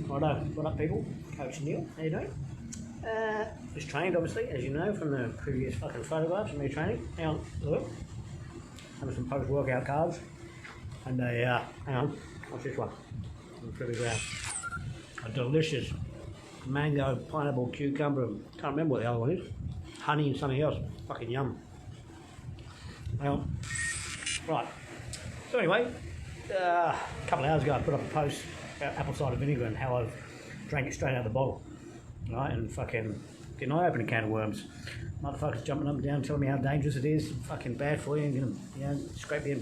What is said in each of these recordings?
Righto, what up people? Coach Neil, how you doing? Just trained obviously, as you know from the previous fucking photographs of me training. Hang on, look. Having some post-workout carbs. And hang on, what's this one? A delicious mango, pineapple, cucumber, can't remember what the other one is. Honey and something else, fucking yum. Hang on. Right, so anyway, a couple of hours ago I put up a post about apple cider vinegar and how I've drank it straight out of the bottle. Right, and fucking, didn't I open a can of worms? Motherfuckers jumping up and down telling me how dangerous it is, fucking bad for you, and scrape the,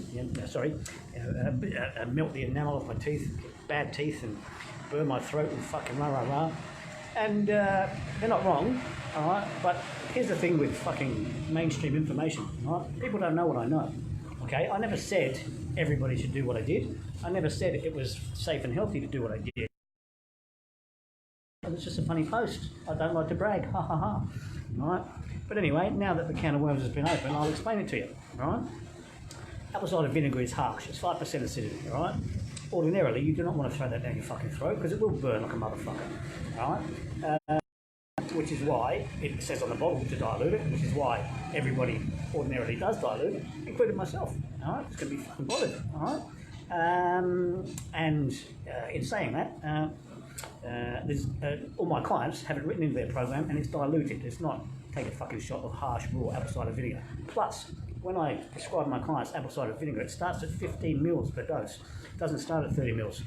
melt the enamel off my teeth, bad teeth, and burn my throat and fucking rah rah rah. And they're not wrong, alright, but here's the thing with fucking mainstream information, alright? People don't know what I know, okay? I never said everybody should do what I did. I never said it was safe and healthy to do what I did. It's just a funny post. I don't like to brag, ha ha ha, alright? But anyway, now that the can of worms has been opened, I'll explain it to you, alright? Apple cider vinegar is harsh, it's 5% acidity, alright? Ordinarily, you do not want to throw that down your fucking throat because it will burn like a motherfucker, alright? Which is why it says on the bottle to dilute it, which is why everybody ordinarily does dilute it, including myself, alright? It's going to be fucking bothered, alright? In saying that, all my clients have it written in their program and it's diluted. It's not take a fucking shot of harsh raw apple cider vinegar. Plus, when I prescribe my clients apple cider vinegar, it starts at 15 mils per dose. It doesn't start at 30 mils.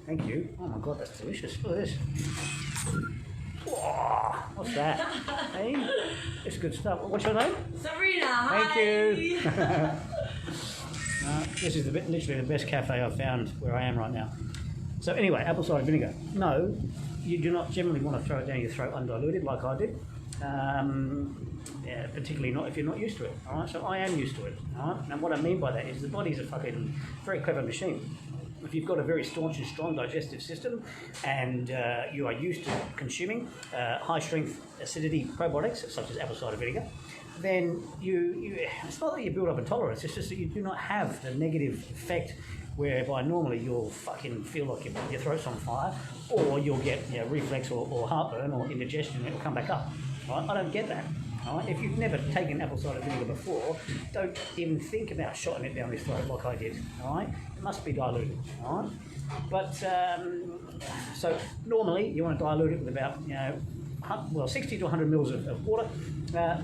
Thank you. Oh my god, that's delicious. Look at this. Whoa, what's that? Hey, it's good stuff. What's your name? Serena. Thank Hi. you. This is literally the best cafe I've found where I am right now. So anyway, apple cider vinegar. No, you do not generally want to throw it down your throat undiluted like I did. Particularly not if you're not used to it. All right, so I am used to it. All right, and what I mean by that is the body's a fucking very clever machine. If you've got a very staunch and strong digestive system, and you are used to consuming high-strength acidity probiotics such as apple cider vinegar, then it's not that you build up a tolerance. It's just that you do not have the negative effect whereby normally you'll fucking feel like your throat's on fire, or you'll get reflux or heartburn or indigestion, and it'll come back up. Right? I don't get that. Right? If you've never taken apple cider vinegar before, don't even think about shotting it down your throat like I did. All right? It must be diluted. All right? But so normally you want to dilute it with about 60 to 100 mils of water.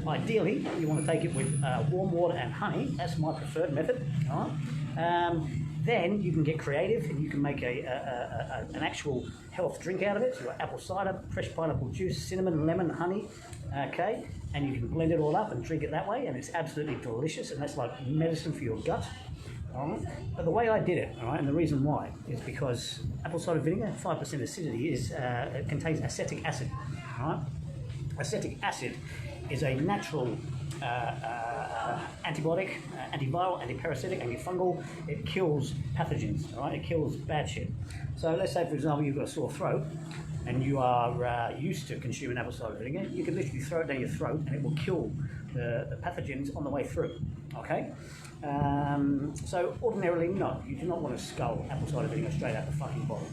Ideally, you want to take it with warm water and honey. That's my preferred method. All right? Then you can get creative and you can make an actual health drink out of it. So you've got apple cider, fresh pineapple juice, cinnamon, lemon, honey, okay? And you can blend it all up and drink it that way, and it's absolutely delicious, and that's like medicine for your gut. All right? But the way I did it, all right, and the reason why is because apple cider vinegar, 5% acidity, it contains acetic acid. All right? Acetic acid is a natural antibiotic, antiviral, antiparasitic, antifungal. It kills pathogens, all right? It kills bad shit. So let's say, for example, you've got a sore throat and you are used to consuming apple cider vinegar. You can literally throw it down your throat and it will kill the pathogens on the way through, okay? So ordinarily, no, you do not want to scull apple cider vinegar straight out the fucking bottle.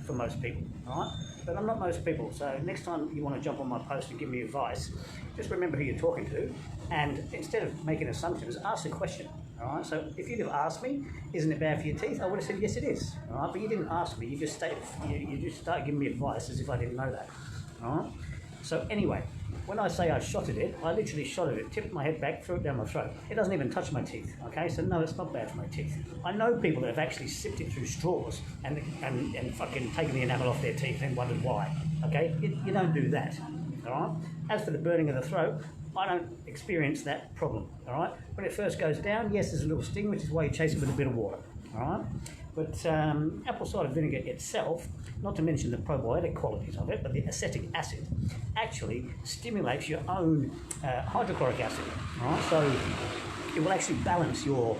For most people, all right? But I'm not most people, so next time you want to jump on my post and give me advice, just remember who you're talking to, and instead of making assumptions, ask a question, all right? So if you'd have asked me, isn't it bad for your teeth? I would have said, yes, it is, all right? But you didn't ask me, you just started giving me advice as if I didn't know that, all right? So anyway, when I say I shotted it, I literally shotted it, tipped my head back, threw it down my throat. It doesn't even touch my teeth, okay? So no, it's not bad for my teeth. I know people that have actually sipped it through straws and fucking taken the enamel off their teeth and wondered why, okay? You don't do that, all right? As for the burning of the throat, I don't experience that problem, all right? When it first goes down, yes, there's a little sting, which is why you chase it with a bit of water, all right? But apple cider vinegar itself, not to mention the probiotic qualities of it, but the acetic acid actually stimulates your own hydrochloric acid. All right? So it will actually balance your,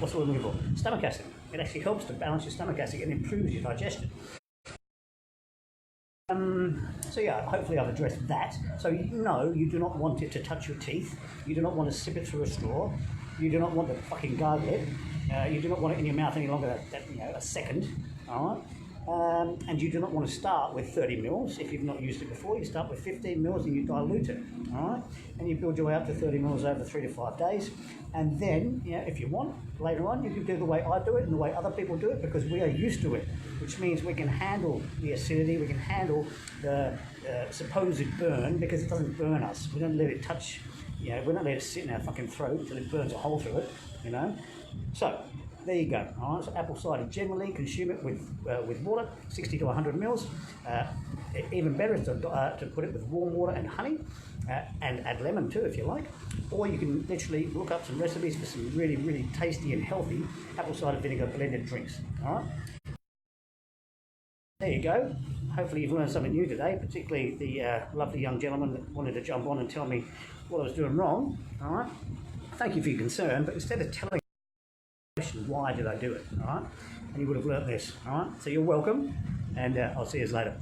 what's the word I'm looking for? Stomach acid. It actually helps to balance your stomach acid and improves your digestion. So yeah, hopefully I've addressed that. So no, you do not want it to touch your teeth. You do not want to sip it through a straw. You do not want to fucking gargle it. You do not want it in your mouth any longer than a second. all right? And you do not want to start with 30 mils if you've not used it before. You start with 15 mils and you dilute it, all right? And you build your way up to 30 mils over 3 to 5 days. And then, if you want, later on, you can do the way I do it and the way other people do it, because we are used to it, which means we can handle the acidity, we can handle the supposed burn, because it doesn't burn us. We don't let it touch, we don't let it sit in our fucking throat until it burns a hole through it, So, there you go. All right, so apple cider, generally consume it with water, 60 to 100 mils. Even better is to put it with warm water and honey, and add lemon too if you like. Or you can literally look up some recipes for some really, really tasty and healthy apple cider vinegar blended drinks. All right. There you go. Hopefully you've learned something new today, particularly the lovely young gentleman that wanted to jump on and tell me what I was doing wrong. All right. Thank you for your concern, but instead of telling why did I do it, all right? And you would have learnt this, all right? So you're welcome, and I'll see you later.